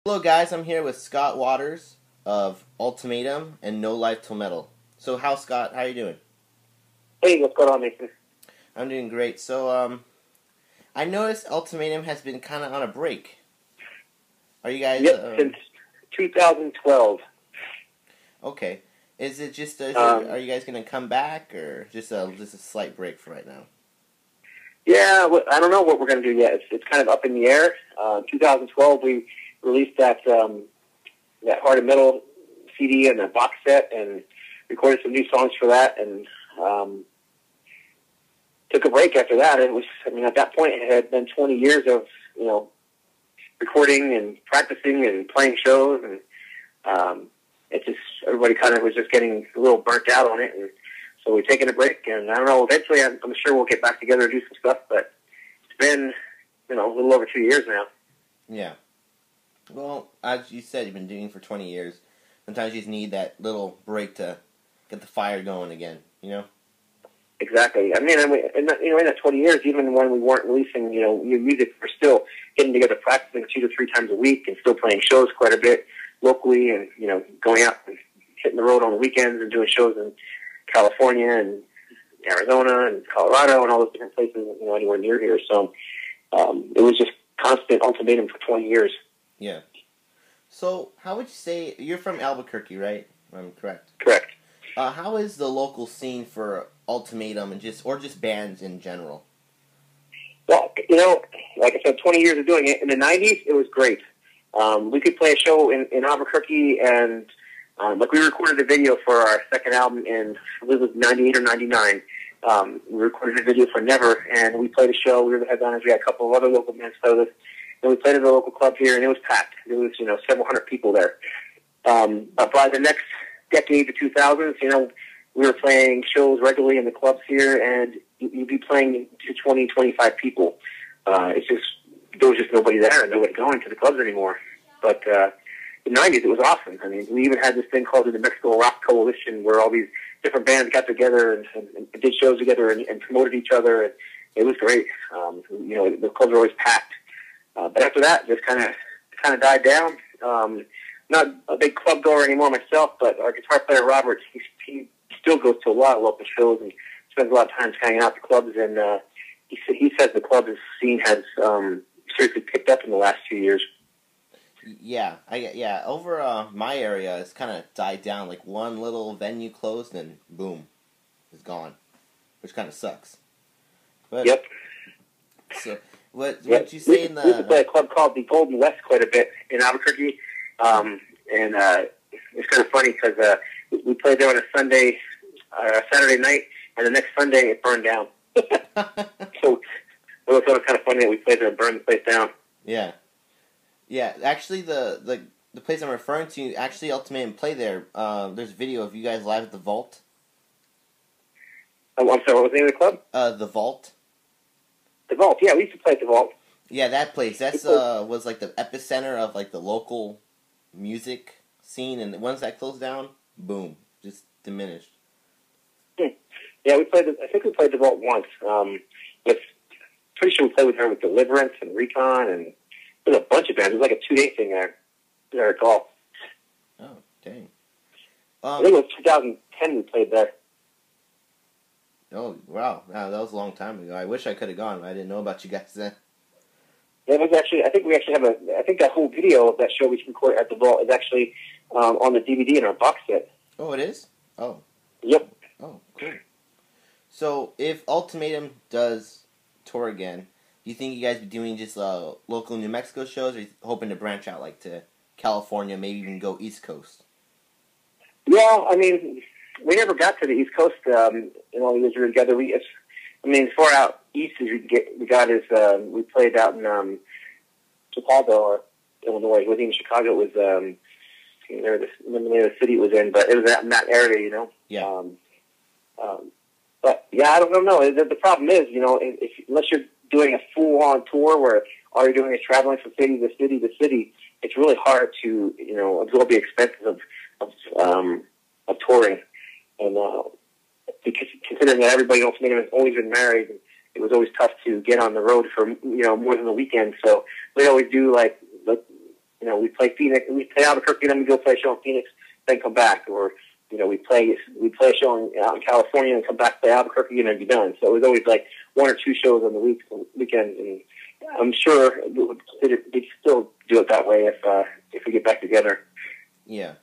Hello guys, I'm here with Scott Waters of Ultimatum and No Life Till Metal. So Scott, how you doing? Hey, what's going on, Mason? I'm doing great. So I noticed Ultimatum has been kind of on a break. Are you guys? Yep, since 2012. Okay. Is it just? Are you guys going to come back, or just a slight break for right now? Yeah, I don't know what we're going to do yet. It's kind of up in the air. 2012, we released that Hard and Metal CD and a box set, and recorded some new songs for that, and took a break after that. It was, at that point, it had been 20 years of recording and practicing and playing shows, and everybody kind of was just getting a little burnt out on it, and so we're taking a break. And I don't know. Eventually, I'm sure we'll get back together and do some stuff. But it's been a little over 2 years now. Yeah. Well, as you said, you've been doing it for 20 years. Sometimes you just need that little break to get the fire going again, Exactly. In that 20 years, even when we weren't releasing, new music, we're still getting together, practicing 2 to 3 times a week, and still playing shows quite a bit locally, and going out and hitting the road on the weekends and doing shows in California and Arizona and Colorado and all those different places, anywhere near here. So it was just constant Ultimatum for 20 years. Yeah. So how would you say, you're from Albuquerque, right? I'm correct. Correct. How is the local scene for Ultimatum and just bands in general? Well, like I said, 20 years of doing it. In the 90s, it was great. We could play a show in Albuquerque, and we recorded a video for our second album in, I believe it was 98 or 99. We recorded a video for Never, and we played a show. We were the headliners. We had a couple of other local bands play with us, and we played at a local club here, and it was packed. There was, several hundred people there. But by the next decade, the 2000s, we were playing shows regularly in the clubs here, and you'd be playing to 20, 25 people. There was just nobody there and nobody going to the clubs anymore. But in the 90s, it was awesome. We even had this thing called the New Mexico Rock Coalition, where all these different bands got together and did shows together and promoted each other. And it was great. The clubs were always packed. But after that, it just kind of died down. Not a big club goer anymore myself, but our guitar player Robert, he still goes to a lot of local shows and spends a lot of time hanging out at the clubs. And he says the club scene has seriously picked up in the last few years. Yeah, over my area, it's kind of died down. Like one little venue closed and boom, it's gone, which kind of sucks. But, yep. So what you say in the? We used to play a club called the Golden West quite a bit in Albuquerque, and it's kind of funny because we played there on a Saturday night, and the next Sunday it burned down. So it was kind of funny that we played there and burned the place down. Yeah. Yeah, actually, the place I'm referring to, actually, Ultimatum play there. There's a video of you guys live at the Vault. Oh, I'm sorry, what was the name of the club? The Vault. The Vault, yeah, we used to play at the Vault. Yeah, that place. That's was like the epicenter of like the local music scene, and once that closed down, boom, just diminished. Yeah, I think we played the Vault once. Pretty sure we played with her with Deliverance and Recon, and there's a bunch of bands. It was like a 2-day thing there, as I recall. Oh, dang. I think it was 2010 we played there. Oh, wow. That was a long time ago. I wish I could have gone. I didn't know about you guys then. Yeah, it was actually, I think that whole video of that show we recorded at the Vault is actually on the DVD in our box set. Oh, it is? Oh. Yep. Oh, cool. So, if Ultimatum does tour again, do you think you guys be doing just local New Mexico shows, or are you hoping to branch out like to California, maybe even go East Coast? Yeah, we never got to the East Coast in all the years we were together. As far out east as we got is we played out in Chicago or Illinois. It wasn't even Chicago. It was the name of the city it was in, but it was out in that area, Yeah. But yeah, I don't know. The problem is, unless you're doing a full-on tour where all you're doing is traveling from city to city to city, it's really hard to absorb the expenses of touring. And because considering that everybody else has always been married, it was always tough to get on the road for more than a weekend. So we always do we we play Phoenix, we play Albuquerque, then we go play a show in Phoenix, then come back, or we play a show out in California and come back, play Albuquerque, and then be done. So it was always like 1 or 2 shows on the weekend, and I'm sure we'd still do it that way if we get back together. Yeah.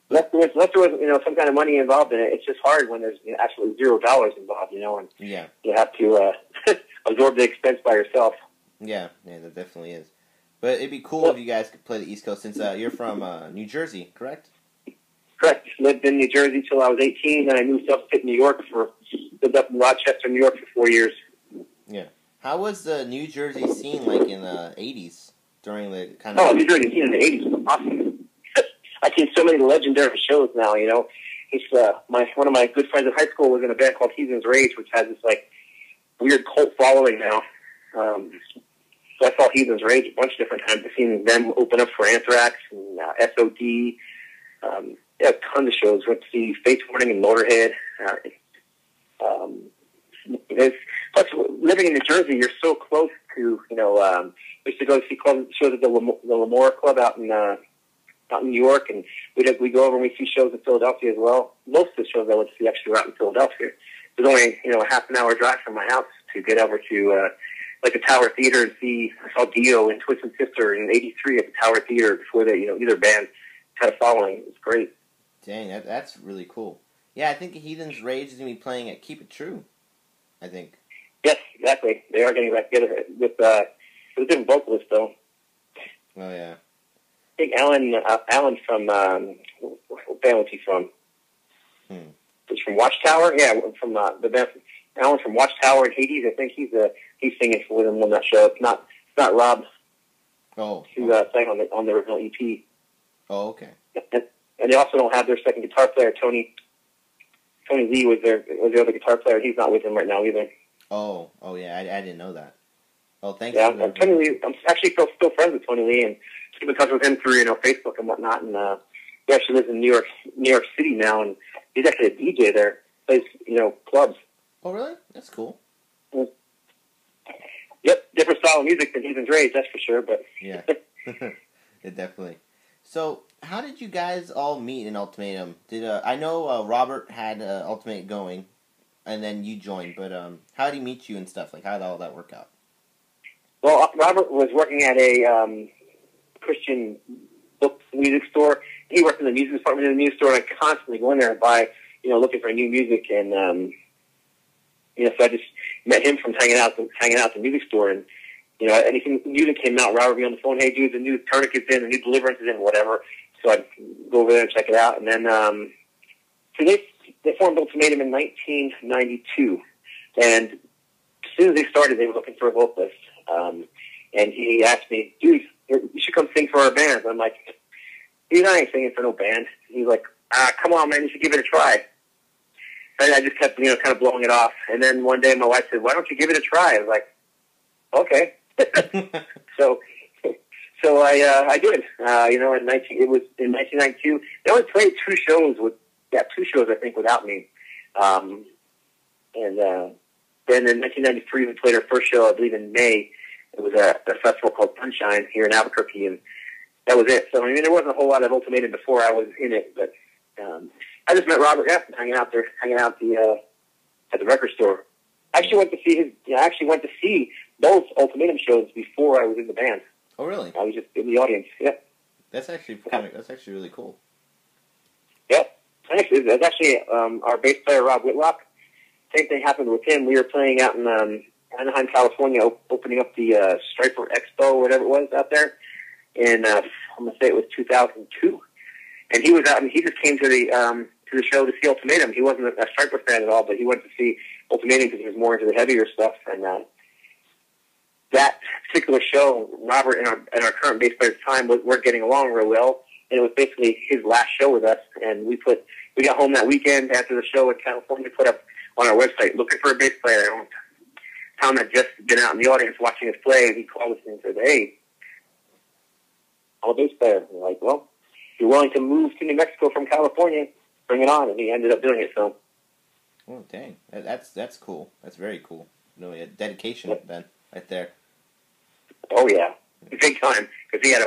Unless there was some kind of money involved in it. It's just hard when there's absolutely $0 involved, and yeah, you have to absorb the expense by yourself. Yeah, that definitely is. But it'd be cool if you guys could play the East Coast, since you're from New Jersey, correct? Correct. Lived in New Jersey till I was 18, then I moved up to New York lived up in Rochester, New York for 4 years. Yeah. How was the New Jersey scene like in the 80s during the kind of... Oh, New Jersey scene in the 80s was awesome. I've seen so many legendary shows now, It's, one of my good friends in high school was in a band called Heathen's Rage, which has this, weird cult following now. So I saw Heathen's Rage a bunch of different times. I've seen them open up for Anthrax and SOD. Tons of shows. Went to see Fates Warning and Motorhead. Plus, living in New Jersey, you're so close to, we used to go see shows at the Lamora Club out in New York, and we go over and we see shows in Philadelphia as well. Most of the shows I went to see actually were out in Philadelphia. It was only, a half an hour drive from my house to get over to, the Tower Theater and I saw Dio and Twisted Sister in '83 at the Tower Theater before they, either band had a following. It was great. Dang, that's really cool. Yeah, I think Heathen's Rage is going to be playing at Keep It True, I think. Yes, exactly. They are getting back together with a different vocalist, though. Oh, yeah. I think Alan from, what band was he from? He's from Watchtower? Yeah, from the band. Alan from Watchtower in Hades. I think he's singing with him on that show. It's not Rob. Oh. Who sang on the original EP. Oh, okay. And they also don't have their second guitar player, Tony Lee was the other guitar player. He's not with them right now either. Oh, yeah, I didn't know that. Oh, thanks. Yeah, Tony Lee. I'm actually still friends with Tony Lee and keep in touch with him through Facebook and whatnot. And he actually lives in New York City now, and he's actually a DJ there. Plays clubs. Oh, really? That's cool. Yep, different style of music than Heathen's Rage, that's for sure. But yeah, yeah, definitely. So, how did you guys all meet in Ultimatum? I know Robert had Ultimate going, and then you joined. But how did he meet you and stuff? Like, how did all that work out? Well, Robert was working at a Christian book music store. He worked in the music department in the music store, and I constantly go in there and buy, looking for new music. And so I just met him from hanging out at the music store, and anything music came out, Robert would be on the phone, hey dude, the new Tourniquet's in, the new Deliverance is in, whatever. So I'd go over there and check it out. And then so they formed Ultimatum in 1992, and as soon as they started, they were looking for a vocalist. And he asked me, dude, you should come sing for our band. I'm like, dude, I ain't singing for no band. He's like, come on, man, you should give it a try. And I just kept, kind of blowing it off. And then one day my wife said, why don't you give it a try? I was like, okay. So I did. It was in 1992. They only played 2 shows I think without me. And then in 1993 we played our first show, I believe in May. It was at a festival called Sunshine here in Albuquerque, and that was it. So there wasn't a whole lot of Ultimatum before I was in it, but I just met Robert hanging out at the record store. I actually went to see both Ultimatum shows before I was in the band. Oh, really? I was just in the audience. Yeah. That's actually really cool. Yeah. That's actually our bass player Rob Whitlock. Same thing happened with him. We were playing out in Anaheim, California, opening up the Striper Expo, whatever it was out there. And I'm gonna say it was 2002. And he was out, and he just came to the show to see Ultimatum. He wasn't a Striper fan at all, but he went to see Ultimatum because he was more into the heavier stuff. And that particular show, Robert and our current bass player at the time weren't getting along real well, and it was basically his last show with us. And we got home that weekend after the show in California, put up on our website looking for a bass player. Tom had just been out in the audience watching us play, and he called us and said, "Hey, I'm a bass player." And we're like, "Well, if you're willing to move to New Mexico from California, bring it on." And he ended up doing it. So. Oh, dang, that's cool. That's very cool. Dedication then, right there. Oh yeah, big time. Because he had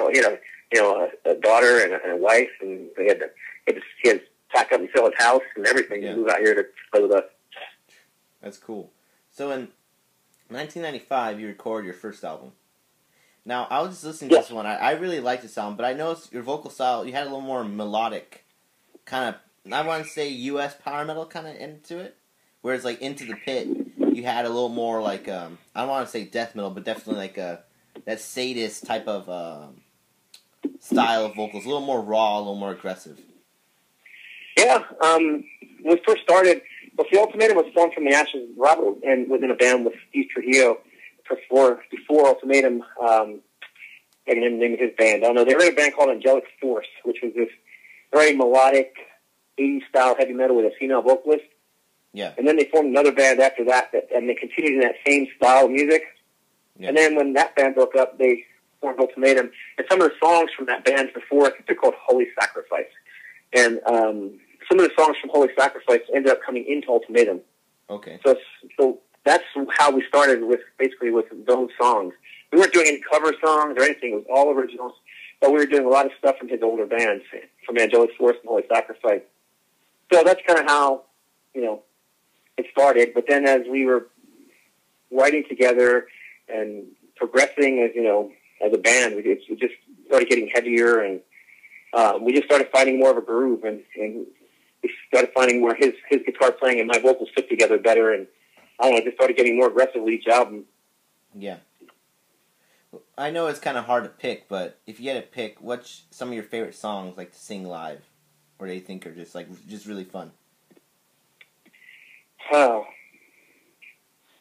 a daughter and a wife, and he had to pack up and sell his house and everything to move out here to play with us. That's cool. So in 1995, you recorded your first album. Now, I was just listening to this one. I really liked the sound, but I noticed your vocal style, you had a little more melodic, kind of, I want to say U.S. power metal kind of into it. Whereas, like, Into the Pit, you had a little more, like, I don't want to say death metal, but definitely, like, that sadist type of style of vocals. A little more raw, a little more aggressive. Yeah, when we first started, the Ultimatum was formed from the ashes. Robert and was in a band with Steve Trujillo before Ultimatum, I can name of his band. I don't know. They were in a band called Angelic Force, which was this very melodic 80s style heavy metal with a female vocalist. Yeah. And then they formed another band after that, and they continued in that same style of music. Yeah. And then when that band broke up, they formed Ultimatum. And some of the songs from that band before, I think they're called Holy Sacrifice. And some of the songs from Holy Sacrifice ended up coming into Ultimatum. Okay. So that's how we started with those songs. We weren't doing any cover songs or anything. It was all originals. But we were doing a lot of stuff from his older bands, from Angelic Force and Holy Sacrifice. So that's kind of how, it started. But then as we were writing together and progressing as a band, we just started getting heavier, and we just started finding more of a groove, and we started finding where his guitar playing and my vocals fit together better, and I don't know, just started getting more aggressive with each album. Yeah. I know it's kind of hard to pick, but if you had to pick, what's some of your favorite songs like to sing live, or do you think are just really fun?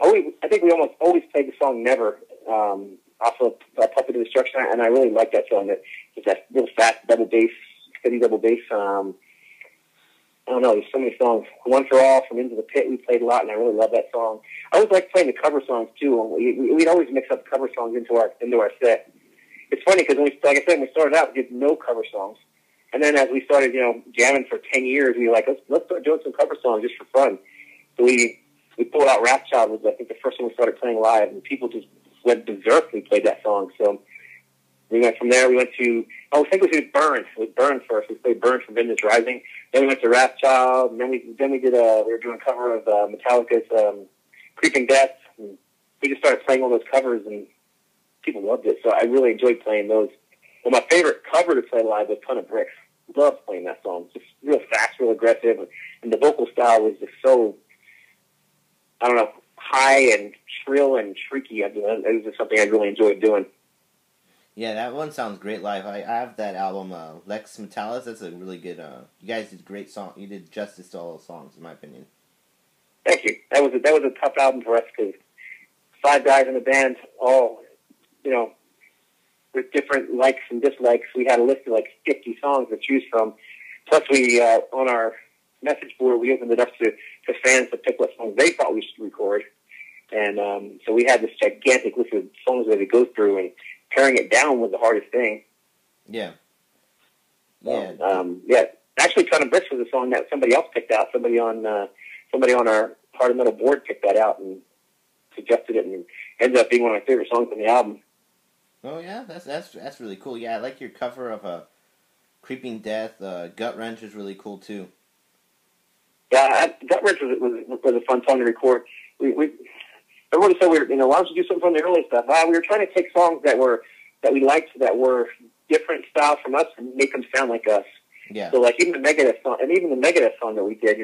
I think we almost always played the song "Never" off of "Puppet of Destruction," and I really like that song. It's that real fast double bass, steady double bass. I don't know. There's so many songs. "One for All" from Into the Pit we played a lot, and I really love that song. I always like playing the cover songs too. We'd always mix up cover songs into our set. It's funny because like I said, when we started out, we did no cover songs, and then as we started, jamming for 10 years, we were like, let's start doing some cover songs just for fun. So we pulled out "Wrathchild" was I think the first one we started playing live, and people just went berserk when we played that song. So we went from there. We went to I think it was Burn. It was Burn first. We played "Burn" from Vengeance Rising. Then we went to "Wrathchild," and then we did we were doing a cover of Metallica's "Creeping Death." And we just started playing all those covers, and people loved it. So I really enjoyed playing those. Well, my favorite cover to play live was "Ton of Bricks." Loved playing that song. Just real fast, real aggressive, and the vocal style was just so, I don't know, high and shrill and shrieky. It was just something I really enjoyed doing. Yeah, that one sounds great live. I have that album, Lex Metalis. That's a really good, you guys did a great song. You did justice to all those songs, in my opinion. Thank you. That was a tough album for us because 5 guys in the band, all, with different likes and dislikes. We had a list of like 50 songs to choose from. Plus we, on our message board, we opened it up to fans to pick what songs they thought we should record. And so we had this gigantic list of songs that we go through, and paring it down was the hardest thing. Yeah. Yeah. Actually, "Ton of Bricks" was a song that somebody else picked out. Somebody on our Heart of Metal board picked that out and suggested it, and ended up being one of my favorite songs on the album. Oh yeah, that's really cool. Yeah, I like your cover of "Creeping Death." "Gut Wrench" is really cool too. Yeah, "Gut Wrench" was a fun song to record. Everyone said why don't you do something from the early stuff? We were trying to take songs that we liked, that were different style from us, and make them sound like us. Yeah. So like even the Megadeth song that we did,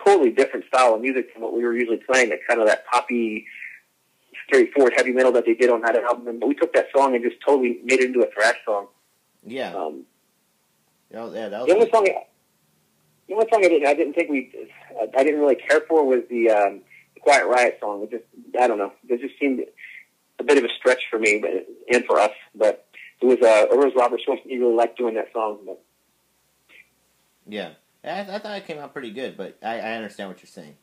totally different style of music from what we were usually playing. That kind of that poppy, straightforward heavy metal that they did on that album. But we took that song and just totally made it into a thrash song. Yeah. That was the only song I didn't really care for was the Quiet Riot song. I don't know. It just seemed a bit of a stretch for me, and for us. But it was Robert Schwartz. He really liked doing that song. But. Yeah, I thought it came out pretty good, but I understand what you're saying.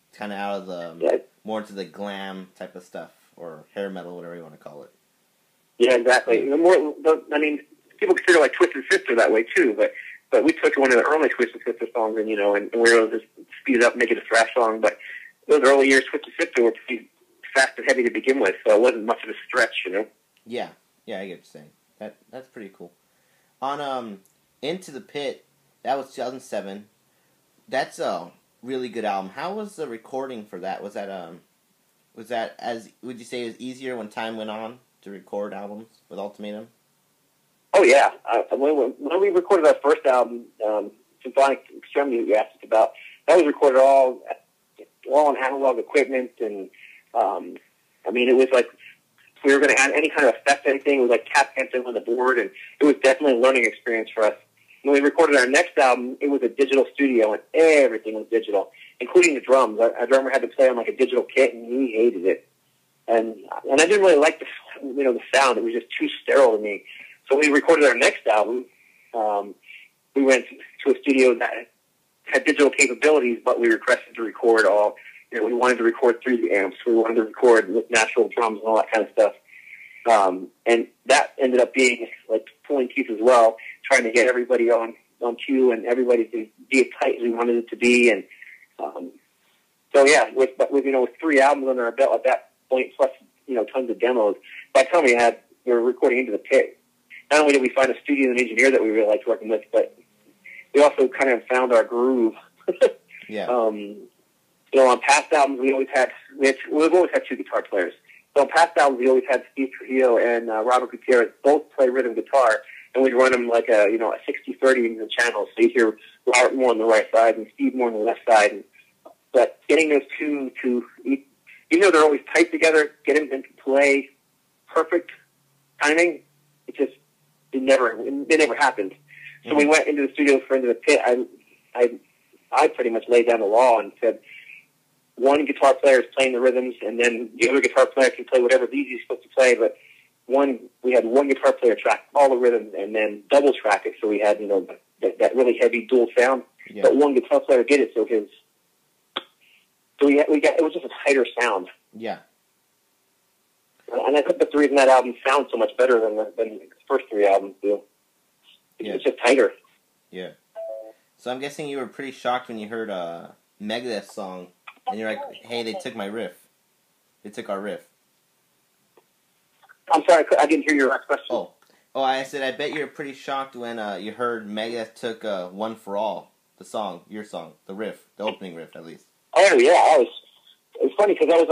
It's kind of out of the more into the glam type of stuff, or hair metal, whatever you want to call it. Yeah, exactly. People consider like Twisted Sister that way too, but we took one of the early Twisted Sister songs, and we were able to just speed it up, and make it a thrash song. But those early years, Twisted Sister were pretty fast and heavy to begin with, so it wasn't much of a stretch, Yeah, I get what you're saying. That's pretty cool. On Into the Pit, that was 2007. That's a really good album. How was the recording for that? Was that as would you say it was easier when time went on to record albums with Ultimatum? Oh yeah, when we recorded our first album, Symphonic Extremity, that you asked us about, that was recorded all on analog equipment, and I mean, it was like if we were going to add any kind of effect, anything, it was like tap dancing on the board, and it was definitely a learning experience for us. When we recorded our next album, it was a digital studio, and everything was digital, including the drums. Our drummer had to play on like a digital kit, and he hated it. And I didn't really like the sound. It was just too sterile to me. So when we recorded our next album, we went to a studio that had digital capabilities, but we requested to record all. We wanted to record through the amps. We wanted to record with natural drums and all that kind of stuff. And that ended up being like pulling teeth as well, trying to get everybody on cue and everybody to be as tight as we wanted it to be. And so yeah, with 3 albums under our belt at that point, plus tons of demos. By the time we were recording Into the Pit, not only did we find a studio and engineer that we really liked working with, but we also kind of found our groove. Yeah. On past albums, we've always had 2 guitar players. So on past albums, we always had Steve Trujillo and Robert Gutierrez both play rhythm guitar, and we'd run them like a 60-30 in the channels. So you'd hear Robert more on the right side and Steve more on the left side. But getting those two to, even though they're always tight together, get them to play perfect timing, it never happened. So we went into the studio for Into the Pit. I pretty much laid down the law and said, one guitar player is playing the rhythms, and then the other guitar player can play whatever leads he's supposed to play. But we had one guitar player track all the rhythms, and then double track it, so we had that really heavy dual sound. Yeah. But one guitar player did it, so it was just a tighter sound. Yeah. And I think that's the reason that album sounds so much better than the first 3 albums do. It's just tighter. Yeah. So I'm guessing you were pretty shocked when you heard Megadeth's song, and you're like, hey, they took my riff. They took our riff. I'm sorry, I didn't hear your last question. Oh, I said, I bet you're pretty shocked when you heard Megadeth took One For All, the song, your song, the riff, the opening riff, at least. Oh, yeah. It's funny, because that was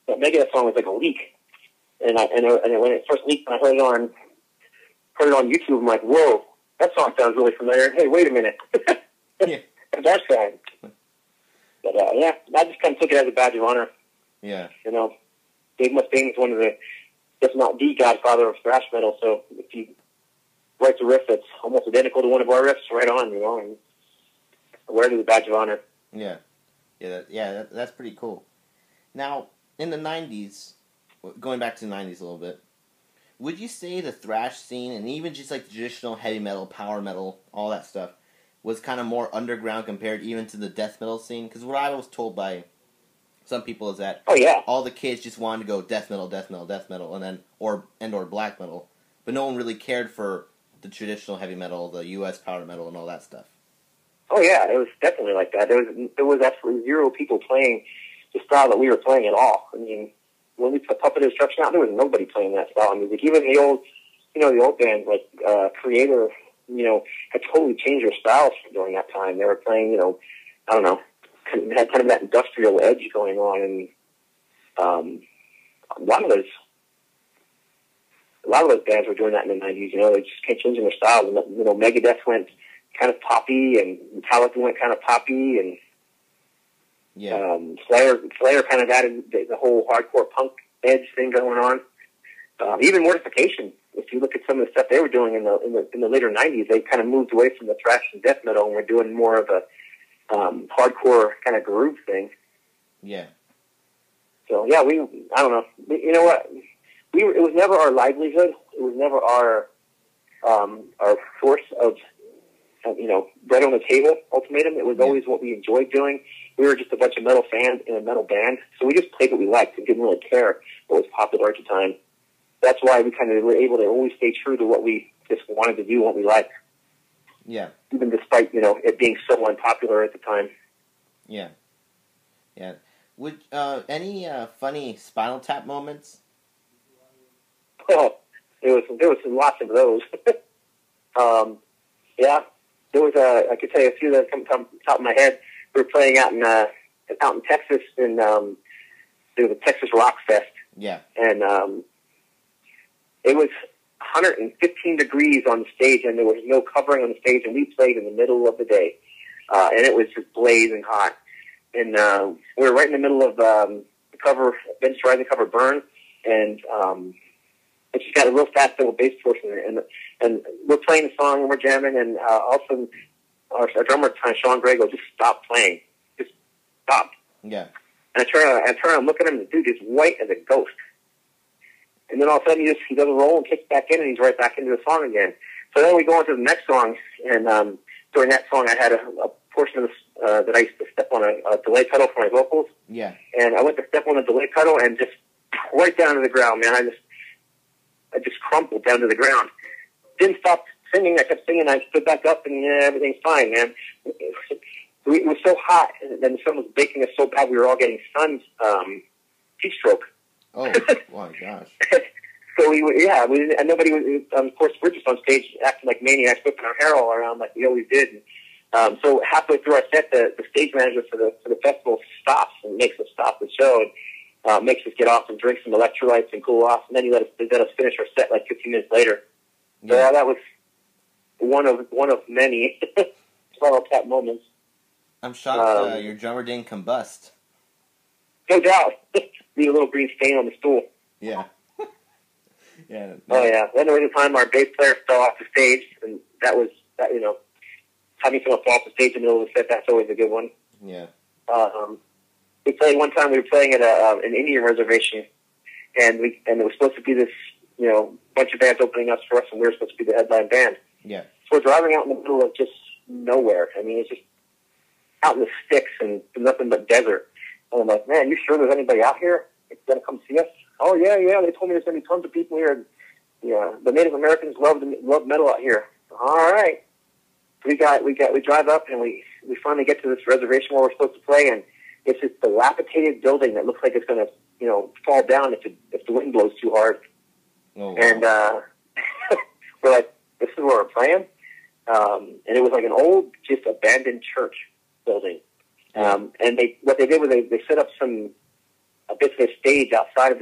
that Megadeth song was like a leak. And when it first leaked, and I heard it on YouTube, I'm like, whoa, that song sounds really familiar. Hey, wait a minute. Yeah. That's right. But, yeah, I just kind of took it as a badge of honor. Yeah. Dave Mustaine's one of the, if not the godfather of thrash metal, so if he writes a riff that's almost identical to one of our riffs, right on, and wear it as a badge of honor. Yeah. That's pretty cool. Now, in the 90s, going back to the 90s a little bit, would you say the thrash scene, and even just like the traditional heavy metal, power metal, all that stuff, was kind of more underground compared even to the death metal scene? Because what I was told by some people is that all the kids just wanted to go death metal, and then or black metal, but no one really cared for the traditional heavy metal, the U.S. power metal, and all that stuff. Oh yeah, it was definitely like that. There was absolutely 0 people playing the style that we were playing at all. I mean, when we put Puppet Destruction out, there was nobody playing that style of music. Even the old bands like Creator, had totally changed their styles during that time. They were playing, I don't know, had kind of that industrial edge going on, and a lot of those bands were doing that in the 90s. They just kept changing their styles. Megadeth went kind of poppy, and Metallica went kind of poppy, and Slayer kind of added the whole hardcore punk edge thing going on. Even Mortification, if you look at some of the stuff they were doing in the later 90s, they kind of moved away from the thrash and death metal and were doing more of a hardcore kind of groove thing. Yeah. So yeah, I don't know. You know what? It was never our livelihood. It was never our source of bread on the table. Ultimatum. It was always what we enjoyed doing. We were just a bunch of metal fans in a metal band, so we just played what we liked and didn't really care what was popular at the time. That's why we kind of were able to always stay true to what we just wanted to do, what we liked. Yeah. Even despite, it being so unpopular at the time. Yeah. Yeah. Would any funny Spinal Tap moments? Oh, There was lots of those. Yeah, there was I could tell you a few that come from the top of my head. We were playing out in Texas in there was a Texas Rock Fest. Yeah. And it was 115 degrees on the stage, and there was no covering on the stage, and we played in the middle of the day, and it was just blazing hot. And we were right in the middle of the cover, Ben's Rising cover Burn, and it just got a real fast little bass portion, and we're playing the song and we're jamming, and all of a sudden our drummer at the time, Sean Grego, just stopped playing, just stopped. Yeah. And I turn around and look at him, and the dude is white as a ghost. And then all of a sudden he does a roll and kicks back in, and he's right back into the song again. So then we go on to the next song, and during that song I had a portion of this, that I used to step on a delay pedal for my vocals. Yeah. And I went to step on the delay pedal and just right down to the ground, man. I just crumpled down to the ground. Didn't stop singing. I kept singing. I stood back up, and everything's fine, man. It was so hot, and then the sun was baking us so bad we were all getting heat stroke. Oh, my gosh. So and nobody was, of course, we're just on stage acting like maniacs, whipping our hair all around like we always did. And, so halfway through our set, the stage manager for the festival stops and makes us stop the show and makes us get off and drink some electrolytes and cool off, and then he let us finish our set like 15 minutes later. Yeah. So that was one of many Spinal Tap moments. I'm shocked your drummer didn't combust. No doubt. Be a little green stain on the stool. Yeah. Yeah. Oh, yeah. Then there was a time our bass player fell off the stage, and that, having someone fall off the stage in the middle of the set, that's always a good one. Yeah. We played one time, we were playing at an Indian reservation, and it was supposed to be this, bunch of bands opening up for us, and we were supposed to be the headline band. Yeah. So we're driving out in the middle of just nowhere. I mean, it's just out in the sticks and nothing but desert. And I'm like, man, you sure there's anybody out here that's going to come see us? Oh, yeah. They told me there's going to be tons of people here. Yeah, the Native Americans love metal out here. All right. We drive up, and we finally get to this reservation where we're supposed to play, and it's this dilapidated building that looks like it's going to, fall down if the wind blows too hard. Oh, wow. And we're like, this is where we're playing? And it was like an old, just abandoned church building. And what they did was they set up basically a stage outside of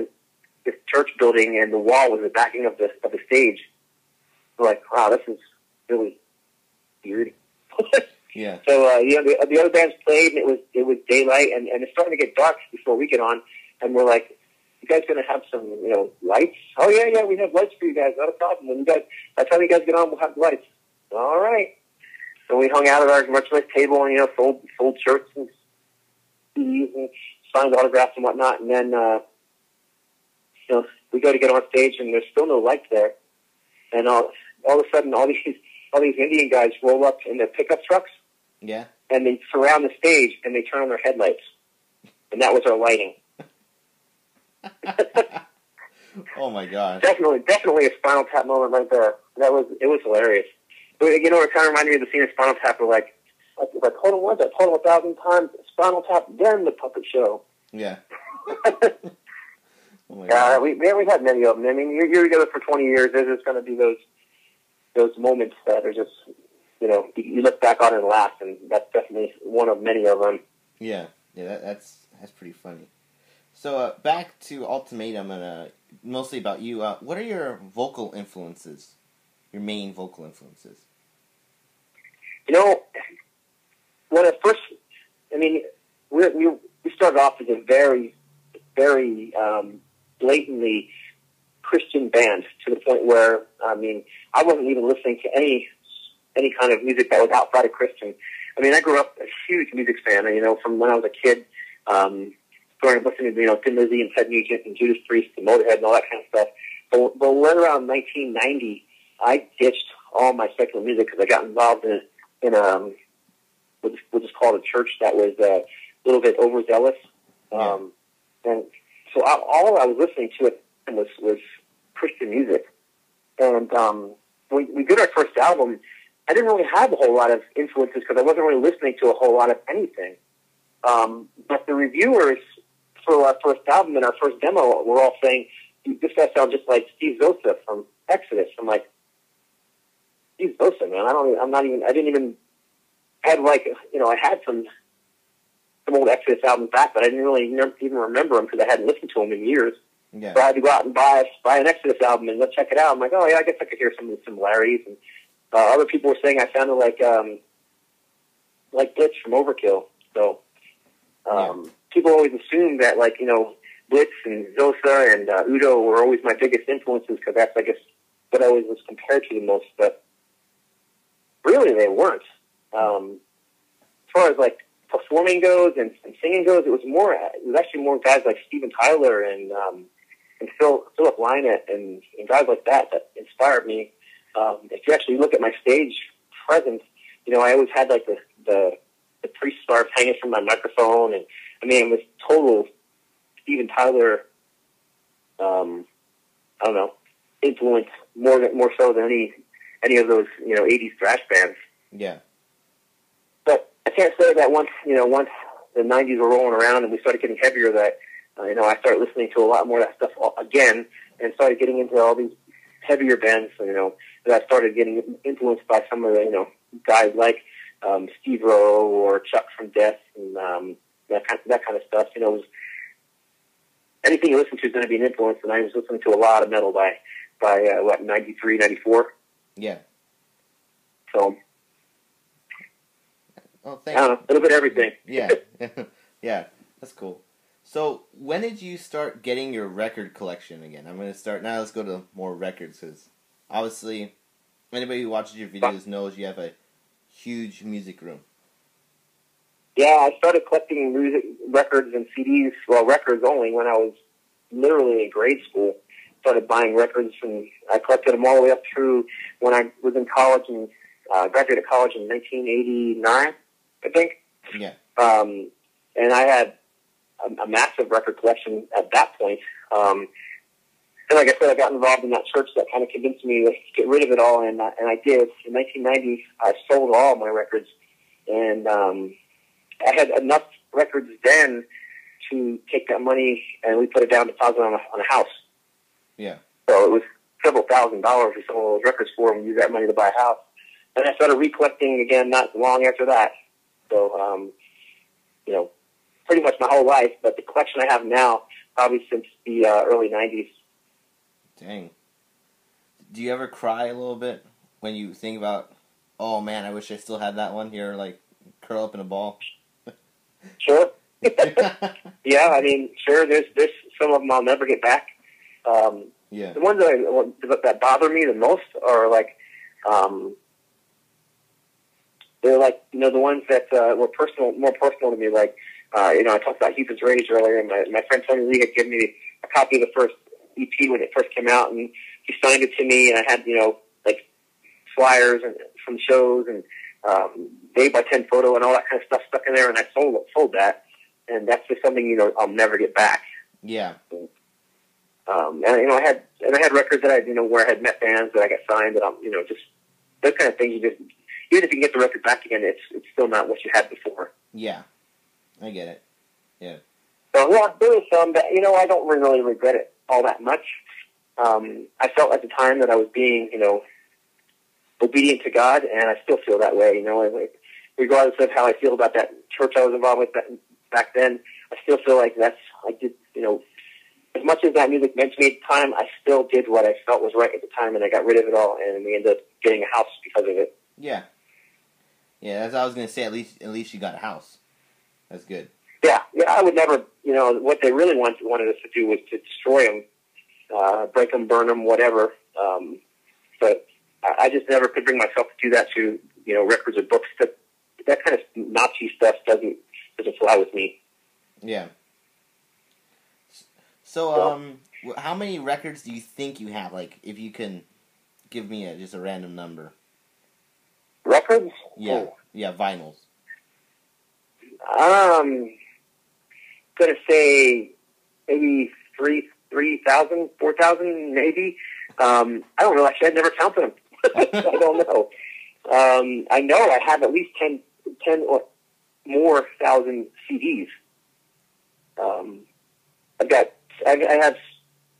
this church building, and the wall was the backing of the stage. We're like, wow, this is really weird. Yeah. So the other bands played, and it was daylight, and it's starting to get dark before we get on, and we're like, you guys gonna have some lights? Oh yeah, we have lights for you guys, not a problem. When by the time you guys get on, we'll have lights. All right. So we hung out at our merchandise table and sold shirts and CDs and signed autographs and whatnot, and then we go to get on stage, and there's still no lights there, and all of a sudden all these Indian guys roll up in their pickup trucks. Yeah. And they surround the stage, and they turn on their headlights, and that was our lighting. Oh my gosh! Definitely a Spinal Tap moment right there. It was hilarious. It kind of reminded me of the scene of Spinal Tap where like I told him once, I told him 1,000 times, Spinal Tap, then the puppet show. Yeah. Oh my God. We've had many of them. I mean, you're together for 20 years. There's just going to be those moments that are just you look back on and laugh, and that's definitely one of many of them. Yeah. That's pretty funny. So back to Ultimatum, and mostly about you. What are your vocal influences? Your main vocal influences? When at first, we started off as a very, very blatantly Christian band, to the point where I wasn't even listening to any kind of music that was outside of Christian. I grew up a huge music fan. From when I was a kid. Started listening to, Thin Lizzy and Ted Nugent and Judas Priest and Motorhead and all that kind of stuff. But right around 1990, I ditched all my secular music because I got involved in what is called a church that was a little bit overzealous. Yeah. And so all I was listening to was Christian music. And when we did our first album, I didn't really have a whole lot of influences because I wasn't really listening to a whole lot of anything. But the reviewers for our first album and our first demo were all saying, this guy sounds just like Steve Zosa from Exodus. I'm like, geez, Rowson, man. I didn't even had like, I had some old Exodus albums back, but I didn't really even remember them because I hadn't listened to them in years. Yeah. So I had to go out and buy an Exodus album and let's check it out. I'm like, oh yeah, I guess I could hear some of the similarities. And other people were saying I sounded like Blitz from Overkill. So people always assume that like, Blitz and Zosa and Udo were always my biggest influences because that's, I guess, what I always was compared to the most. But really, they weren't. As far as like performing goes and singing goes, it was actually more guys like Steven Tyler and Philip Lynott and guys like that inspired me. If you actually look at my stage presence, I always had like the priest scarf hanging from my microphone, and I mean it was total Steven Tyler, influence more so than any of those 80s thrash bands. Yeah. But I can't say that once the 90s were rolling around and we started getting heavier that I started listening to a lot more of that stuff again and started getting into all these heavier bands. That I started getting influenced by some of the guys like Steve Rowe or Chuck from Death and that kind of stuff. It was anything you listen to is going to be an influence, and I was listening to a lot of metal by 93, 94. Yeah. So, well, I don't know, a little bit of everything. Yeah. Yeah, that's cool. So, when did you start getting your record collection again? I'm going to start now. Let's go to more records, because obviously, anybody who watches your videos knows you have a huge music room. Yeah, I started collecting music records and CDs, well, records only, when I was literally in grade school. Started buying records, and I collected them all the way up through when I was in college and graduated college in 1989, I think. Yeah. And I had a massive record collection at that point. And like I said, I got involved in that church that kind of convinced me to get rid of it all, and I did. In 1990, I sold all my records, and I had enough records then to take that money and we put a down deposit on a house. Yeah. So it was several $1,000s we sold all those records for, and we used that money to buy a house. And I started recollecting again not long after that. So, pretty much my whole life, but the collection I have now, probably since the early 90s. Dang. Do you ever cry a little bit when you think about, oh man, I wish I still had that one here, like curl up in a ball? Sure. Yeah, I mean, sure, there's some of them I'll never get back. Yeah. The ones that bother me the most are like, they're like, the ones that were more personal to me. Like, I talked about Heathen's Rage earlier, and my friend Tony Lee had given me a copy of the first EP when it first came out, and he signed it to me, and I had, like flyers and from shows and 8x10 photo and all that kind of stuff stuck in there, and I sold that, and that's just something I'll never get back. Yeah. And I had records that I where I had met bands that I got signed that I'm just those kind of things. You just even if you can get the record back again, it's still not what you had before. Yeah, I get it. Yeah. So yeah, there was some that I don't really regret it all that much. I felt at the time that I was being obedient to God, and I still feel that way. Regardless of how I feel about that church I was involved with back then, I still feel like I did. As much as that music meant to me at the time, I still did what I felt was right at the time, and I got rid of it all, and we ended up getting a house because of it. Yeah. Yeah, as I was going to say, at least you got a house. That's good. Yeah, I would never, what they really wanted us to do was to destroy them, break them, burn them, whatever. But I just never could bring myself to do that to, records or books. That kind of Nazi stuff doesn't fly with me. Yeah. So, how many records do you think you have? Like, if you can give me just a random number. Records? Yeah, yeah, vinyls. Gonna say maybe 3,000, 4,000, maybe. I don't know. Actually, I never counted them. I don't know. I know I have at least 10 or more thousand CDs. I have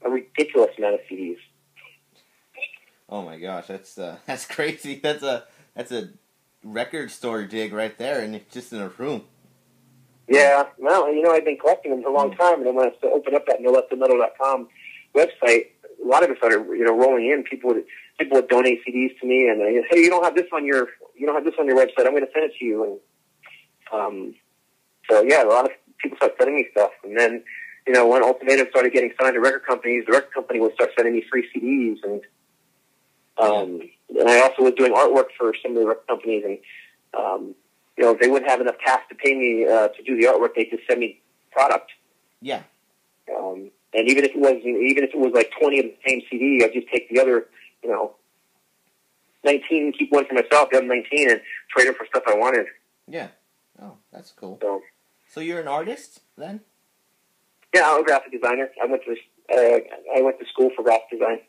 a ridiculous amount of CDs. Oh my gosh, that's crazy. That's a record store dig right there, and it's just in a room. Yeah, well, I've been collecting them for a long time, and then when I opened up that noletthemetal.com website, a lot of it started, rolling in. People would donate CDs to me, and they, hey, you don't have this on your website. I'm going to send it to you. And so yeah, a lot of people started sending me stuff, and then when Ultimatum started getting signed to record companies, the record company would start sending me free CDs, and I also was doing artwork for some of the record companies, and if they wouldn't have enough cash to pay me to do the artwork, they'd just send me product. Yeah. And even if it was like 20 of the same CD, I'd just take the other, 19, keep one for myself, the other 19, and trade them for stuff I wanted. Yeah. Oh, that's cool. So you're an artist then? Yeah, I'm a graphic designer. I went to school for graphic design.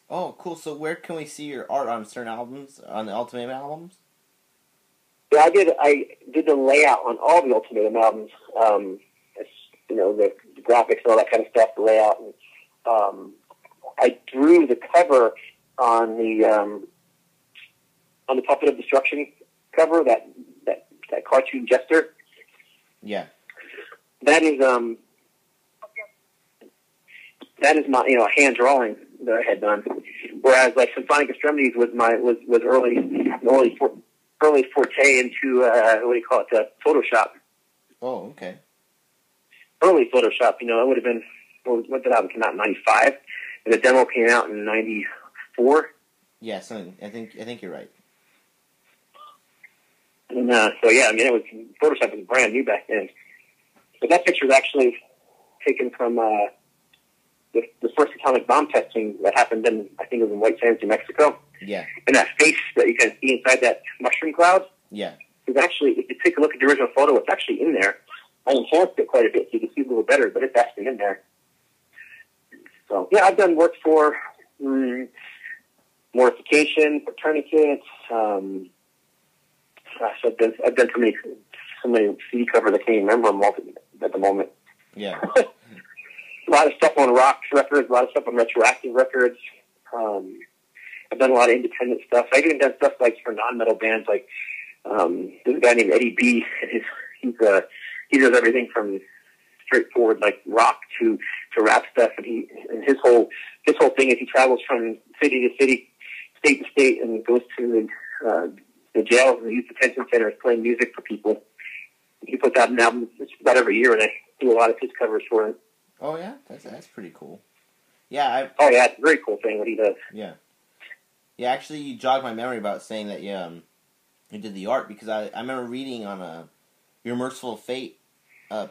Oh, cool. So where can we see your art on certain albums, on the Ultimatum albums? Yeah, I did the layout on all the Ultimatum albums. The graphics and all that kind of stuff, the layout. And, I drew the cover on the Puppet of Destruction cover, that cartoon Jester. Yeah. That is my hand drawing that I had done. Whereas like Symphonic Extremities was early forte into Photoshop. Oh, okay. Early Photoshop, that would have been, when did that album come out? In 95, and the demo came out in 94. Yeah, so I think you're right. And so yeah, it was Photoshop was brand new back then. But that picture is actually taken from the first atomic bomb testing that happened in, I think it was in White Sands, New Mexico. Yeah. And that face that you can see inside that mushroom cloud. Yeah. Is actually, if you take a look at the original photo, it's actually in there. I enhanced it quite a bit so you can see a little better, but it's actually in there. So yeah, I've done work for Mortification, for Tourniquet. I've done so many CD covers I can't even remember them all at the moment. Yeah. A lot of stuff on rock records, a lot of stuff on retroactive records. I've done a lot of independent stuff. I've even done stuff like for non-metal bands, like there's a guy named Eddie B. He does everything from straightforward like rock to rap stuff, and his whole thing is he travels from city to city, state to state, and goes to the jails and the youth detention centers playing music for people. He puts out an album just about every year, and I do a lot of his covers for him. Oh yeah, that's pretty cool. Yeah. It's a very cool thing what he does. Yeah. Yeah, actually, you jogged my memory about saying that you did the art, because I remember reading on your Merciful Fate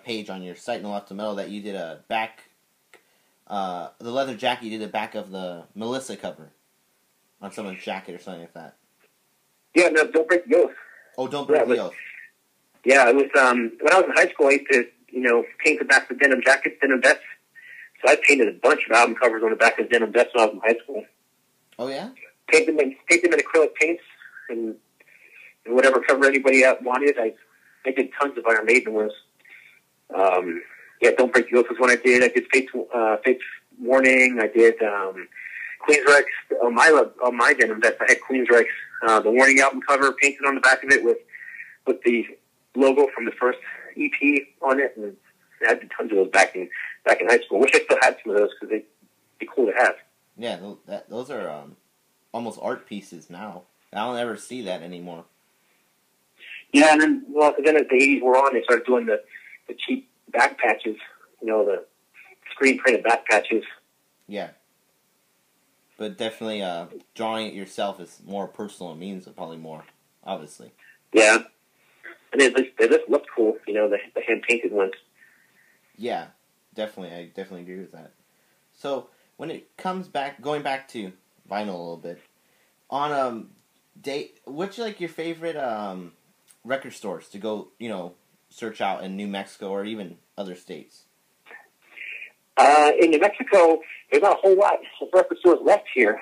page on your site, No Left to Metal, that you did a back, the leather jacket, you did the back of the Melissa cover on someone's jacket or something like that. Yeah, no, Don't Break the Oath. Oh, Don't Break the Oath. Yeah, it was, when I was in high school, I used to, paint the back of denim jackets, denim vests. So I painted a bunch of album covers on the back of denim vests when I was in high school. Oh, yeah? Paint them in acrylic paints, and whatever cover anybody wanted. I did tons of Iron Maiden ones. Don't Break the Oath was one I did. I did Fate's Warning. I did Queensryche. On my denim vest, I had Queensryche, the Warning album cover painted on the back of it with the logo from the first EP on it, and I did tons of those back in high school. Wish I still had some of those because they'd be cool to have. Yeah, those are almost art pieces now. I don't ever see that anymore. Yeah, and then as the 80s wore on, they started doing the cheap back patches, the screen printed back patches. Yeah. But definitely drawing it yourself is more personal and means probably more, obviously. Yeah. And they just looked cool, the hand-painted ones. Yeah, definitely. I definitely agree with that. So, when it comes going back to vinyl a little bit, on what's like your favorite record stores to go, search out in New Mexico or even other states? In New Mexico, there's not a whole lot of record stores left here.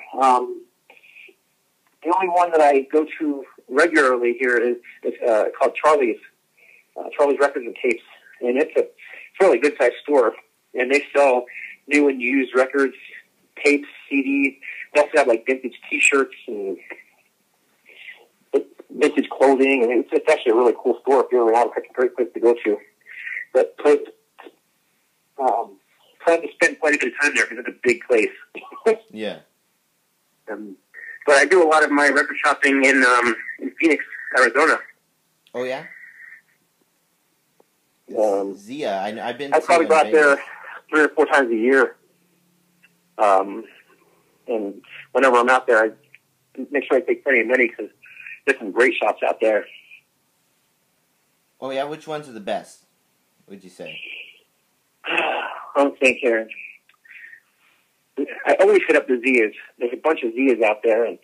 The only one that I go to regularly here is called Charlie's Records and Tapes, and it's a fairly good-sized store, and they sell new and used records, tapes, CDs. They also have like vintage T-shirts and vintage clothing, and it's actually a really cool store if you're ever out. It's a great place to go to. But plan to spend quite a bit of time there because it's a big place. Yeah. But I do a lot of my record shopping in Phoenix, Arizona. Oh yeah. Zia, I've been. I probably go out there 3 or 4 times a year. And whenever I'm out there, I make sure I take plenty of money because there's some great shops out there. Oh yeah, which ones are the best? Would you say? I'm thinking. I always hit up the Zias. There's a bunch of Zias out there, and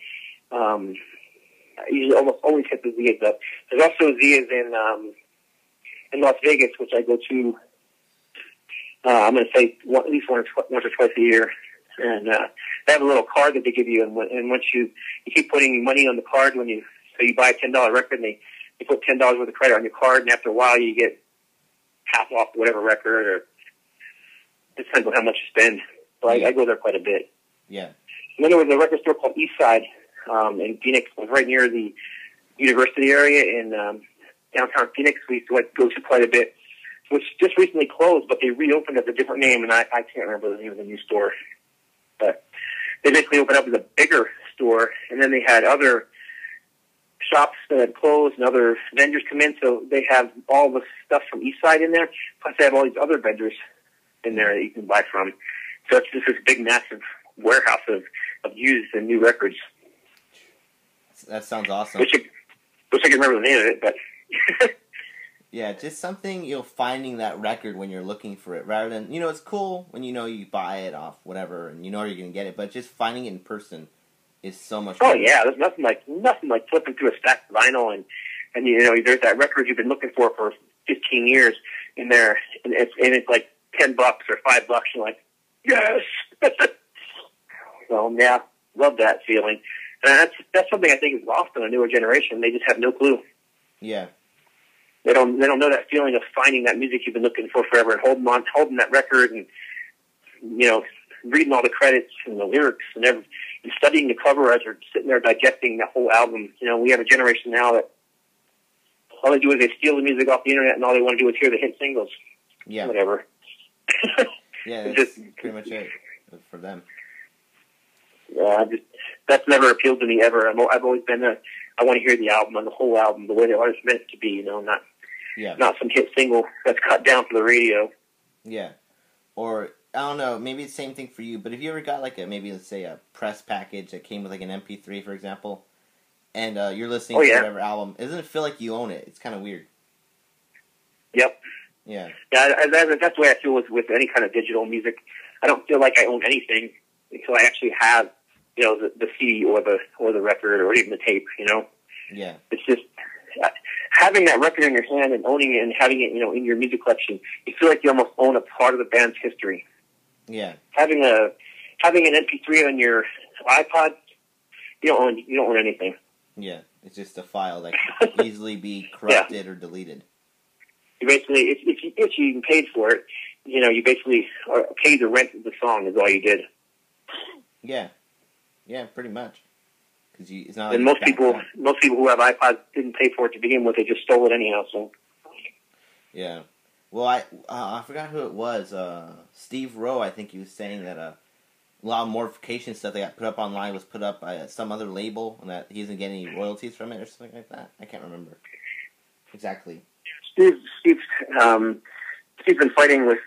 I usually almost always hit the Zias up. There's also Zias in Las Vegas, which I go to. I'm going to say at least once or twice a year, and they have a little card that they give you, and once you keep putting money on the card so you buy a $10 record, and they put $10 worth of credit on your card, and after a while you get half off whatever record, or it depends on how much you spend. So I go there quite a bit. Yeah. And then there was a record store called Eastside in Phoenix. It was right near the university area in downtown Phoenix. We used to go to quite a bit, which just recently closed, but they reopened as a different name, and I can't remember the name of the new store. But they basically opened up as a bigger store, and then they had other shops that had closed and other vendors come in, so they have all the stuff from Eastside in there, plus they have all these other vendors in there that you can buy from. So it's just this big, massive warehouse of used and new records. That sounds awesome. Wish I could remember the name of it, but... Yeah, just something, finding that record when you're looking for it, rather than, it's cool when you buy it off whatever, and you're going to get it, but just finding it in person is so much better. Oh, yeah, there's nothing like flipping through a stack of vinyl, and there's that record you've been looking for 15 years in there, and it's like $10 or $5, you're like, yes! So, yeah, love that feeling. And that's something I think is lost on a newer generation. They just have no clue. Yeah. They don't know that feeling of finding that music you've been looking for forever and holding that record and, reading all the credits and the lyrics and studying the cover as you're sitting there digesting that whole album. We have a generation now that all they do is they steal the music off the internet and all they want to do is hear the hit singles. Yeah. Whatever. Yeah, that's pretty much it for them. Yeah, that's never appealed to me ever. I've always been I want to hear the album, the whole album, the way the artist meant it to be, not some hit single that's cut down for the radio. Yeah. Or, I don't know, maybe it's the same thing for you, but if you ever got let's say a press package that came with an MP3, for example, and you're listening to whatever album, doesn't it feel like you own it? It's kind of weird. Yep. Yeah. Yeah, that's the way I feel with any kind of digital music. I don't feel like I own anything until I actually have, the CD or the record or even the tape, Yeah. It's just having that record in your hand and owning it and having it, in your music collection. You feel like you almost own a part of the band's history. Yeah. Having an MP3 on your iPod, you don't own anything. Yeah. It's just a file that can easily be corrupted or deleted. You basically, if you even paid for it, you basically paid the rent of the song is all you did. Yeah. Yeah, pretty much. Because it's not. And most people who have iPods didn't pay for it to begin with; they just stole it anyhow. So. Yeah. Well, I forgot who it was. Steve Rowe, I think he was saying that a lot of mortification stuff that got put up online was put up by some other label, and that he doesn't get any royalties from it or something like that. I can't remember exactly. Steve's been fighting with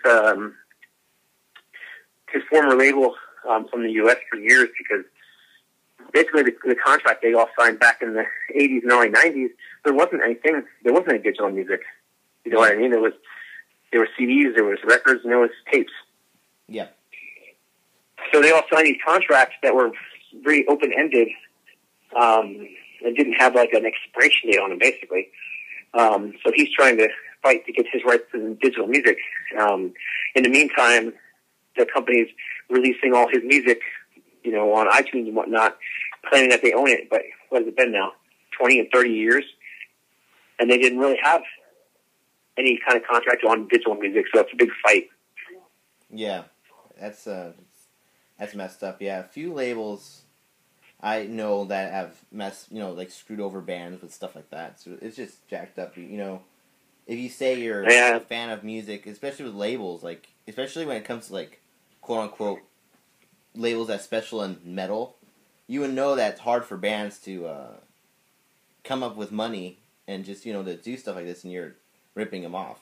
his former label from the U.S. for years because basically the contract they all signed back in the 80s and early 90s, there wasn't any digital music. You know what I mean? There were CDs, there was records, and there was tapes. Yeah. So they all signed these contracts that were very open-ended and didn't have like an expiration date on them, basically. So he's trying to fight to get his rights to digital music. In the meantime, the company's releasing all his music, on iTunes and whatnot, claiming that they own it. But what has it been now? 20 and 30 years? And they didn't really have any kind of contract on digital music, so it's a big fight. Yeah, that's That's messed up. Yeah, a few labels I know that have like screwed over bands with stuff like that. So it's just jacked up. If you say you're a fan of music, especially with labels, like especially when it comes to like quote unquote labels that special in metal, you would know that it's hard for bands to come up with money and just to do stuff like this, and you're ripping them off.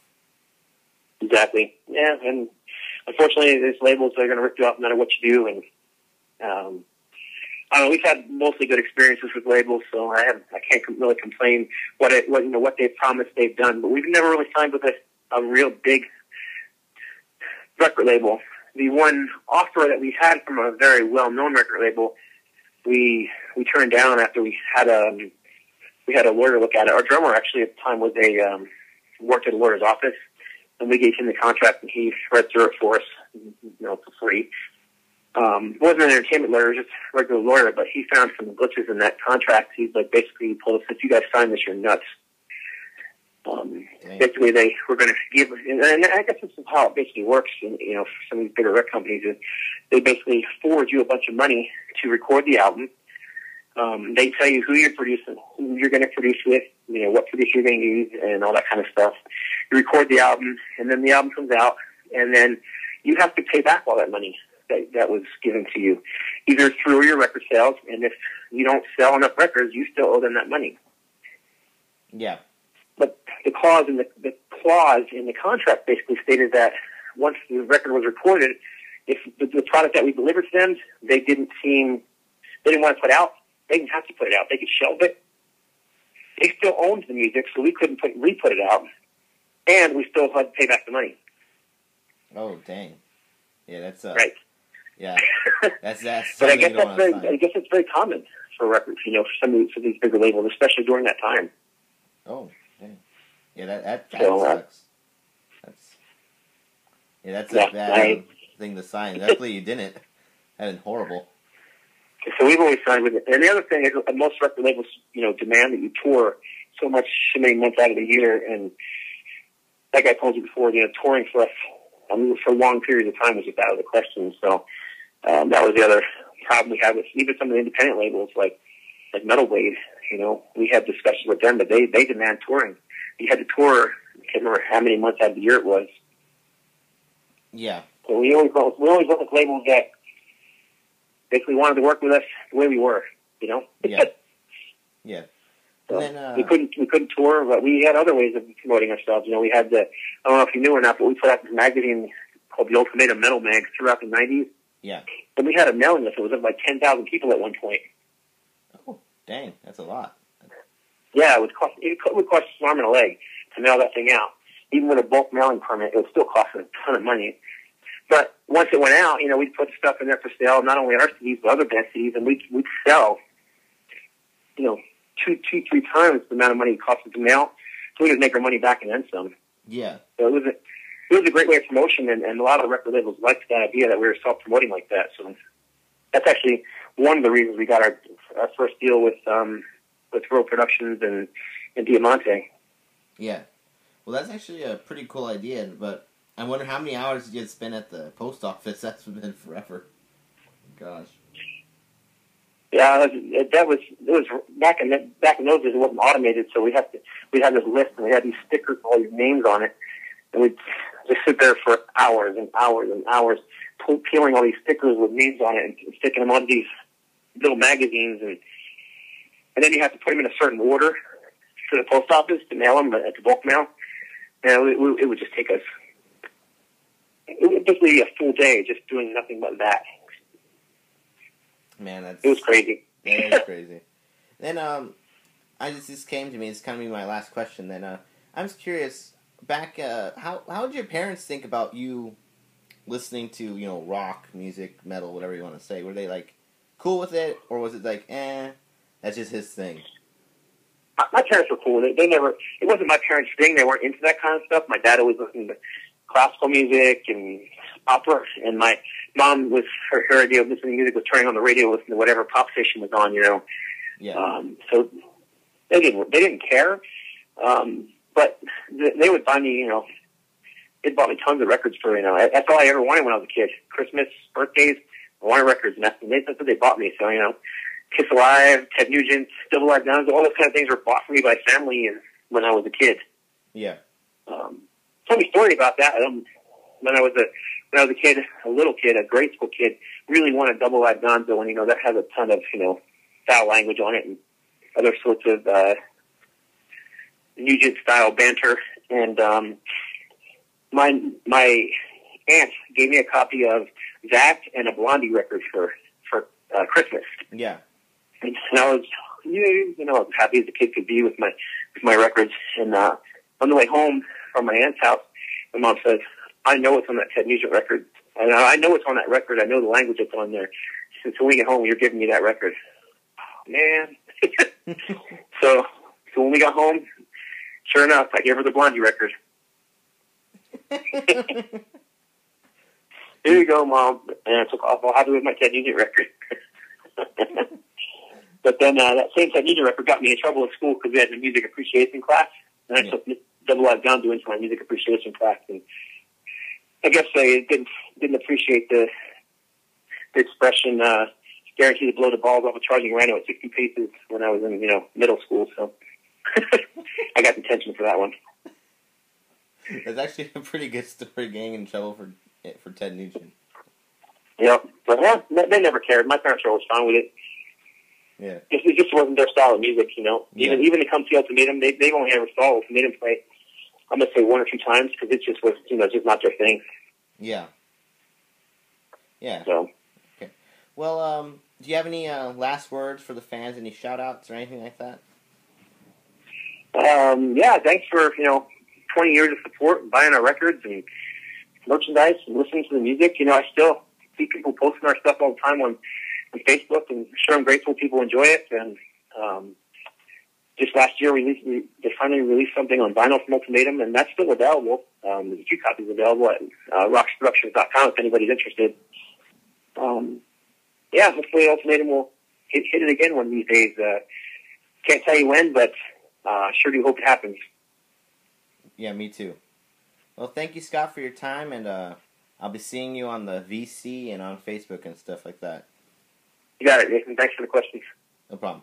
Exactly. Yeah, and unfortunately, there's labels that are going to rip you off no matter what you do, and I don't know. We've had mostly good experiences with labels, so I can't really complain what they've promised they've done. But we've never really signed with a real big record label. The one offer that we had from a very well-known record label, we turned down after we had a lawyer look at it. Our drummer actually at the time worked at a lawyer's office, and we gave him the contract, and he read through it for us, for free. It wasn't an entertainment lawyer, it was just a regular lawyer, but he found some glitches in that contract. He's basically told us, if you guys sign this, you're nuts. Basically, they were going to give, and I guess this is how it basically works. For some of these bigger record companies, is they basically forward you a bunch of money to record the album. They tell you who you're producing, who you're going to produce with, what producer you're going to use, and all that kind of stuff. You record the album, and then the album comes out, and then you have to pay back all that money that was given to you, either through your record sales, and if you don't sell enough records, you still owe them that money. Yeah. But the clause in the contract basically stated that once the record was recorded, if the product that we delivered to them, they didn't want to put out, they didn't have to put it out. They could shelve it. They still owned the music, so we couldn't re-put it out, and we still had to pay back the money. Oh, dang. Yeah, that's right. Yeah, that's but I guess it's very common for records, for these bigger labels, especially during that time. Oh, dang. Yeah, that sucks. That's a bad thing to sign. Luckily you didn't. That'd been horrible. So we've always signed with it. And the other thing is, most record labels, demand that you tour so many months out of the year. And like I told you before, touring for us for long periods of time was just out of the question. So that was the other problem we had with even some of the independent labels, like Metal Blade. We had discussions with them, but they demand touring. You had to tour. I can't remember how many months out of the year it was. Yeah. So we always went with labels that basically wanted to work with us the way we were. Yeah. Yeah. So and then, we couldn't tour, but we had other ways of promoting ourselves. We had I don't know if you knew or not, but we put out this magazine called the Ultimatum Metal Mag throughout the 90s. Yeah. And we had a mailing list. It was of like 10,000 people at one point. Oh, dang, that's a lot. Yeah, it would cost an arm and a leg to mail that thing out. Even with a bulk mailing permit, it would still cost a ton of money. But once it went out, we'd put stuff in there for sale, not only our CDs, but other band CDs, and we'd sell, 2, 3 times the amount of money it cost to mail. So we would make our money back and then some. Yeah. So it was a great way of promotion, and a lot of the record labels liked that idea that we were self-promoting like that. So that's actually one of the reasons we got our first deal with Row Productions and Diamante. Yeah. Well, that's actually a pretty cool idea, but I wonder how many hours did you spend at the post office? That's been forever. Gosh. Yeah, it was back in those days. It wasn't automated, so we had this list, and we had these stickers with all your names on it, and we'd just sit there for hours and hours and hours, peeling all these stickers with names on it and sticking them on these little magazines, and then you have to put them in a certain order for the post office to mail them at the bulk mail. And it would just take us. It would basically be a full day just doing nothing but that. Man, it was crazy. It is crazy. Then, this came to me. It's kind of my last question. Then, I'm just curious. Back, how did your parents think about you listening to rock music, metal, whatever you want to say? Were they cool with it, or was it that's just his thing? My parents were cool. They never. It wasn't my parents' thing. They weren't into that kind of stuff. My dad always listened to classical music and opera, and my mom was her idea of listening to music was turning on the radio, listening to whatever pop station was on. Yeah. So they didn't care. But they would buy me. They bought me tons of records for. That's all I ever wanted when I was a kid. Christmas, birthdays. Warner Records, and that's what they bought me. So, you know, Kiss Alive, Ted Nugent, Double Live Guns, all those kind of things were bought for me by family and when I was a kid. Yeah. Funny story about that. When I was a kid, a little kid, a grade school kid, really wanted Double Live Gonzo, and, you know, that has a ton of, you know, foul language on it and other sorts of Nugent-style banter. And my aunt gave me a copy of that and a Blondie record for Christmas. Yeah. And I was, you know, as happy as a kid could be with my records. And on the way home from my aunt's house, my mom says, I know what's on that Ted Nugent record. And I know what's on that record. I know the language that's on there. She said, so when we get home, you're giving me that record. Oh, man. So when we got home, sure enough, I gave her the Blondie record. Here you go, Mom. And I took off all happy with my Ted Nugent record. But then that same Ted Nugent record got me in trouble at school because we had a music appreciation class. And I took Double Live Gonzo into my music appreciation class. And I guess they didn't appreciate the expression, guaranteed to blow the balls off a charging rhino at 60 paces when I was in, you know, middle school. So I got detention for that one. That's actually a pretty good story, getting in trouble for Ted Nugent. Yep. But yeah, they never cared. My parents were always fine with it. Yeah. It just wasn't their style of music, you know. Even to come see Ultimatum, they've only ever saw Ultimatum play, I'm going to say 1 or 2 times, because it just was, you know, just not their thing. Yeah. Yeah. So. Okay. Well, do you have any last words for the fans? Any shout-outs or anything like that? Yeah, thanks for, you know, 20 years of support and buying our records and merchandise and listening to the music. You know, I still see people posting our stuff all the time on Facebook, and sure, I'm grateful people enjoy it. And just last year, they finally released something on vinyl from Ultimatum, and that's still available. There's a few copies available at rocksproductions.com if anybody's interested. Yeah, hopefully Ultimatum will hit it again one of these days. Can't tell you when, but sure do hope it happens. Yeah, me too. Well, thank you, Scott, for your time, and I'll be seeing you on the VC and on Facebook and stuff like that. You got it, Nathan. Thanks for the questions. No problem.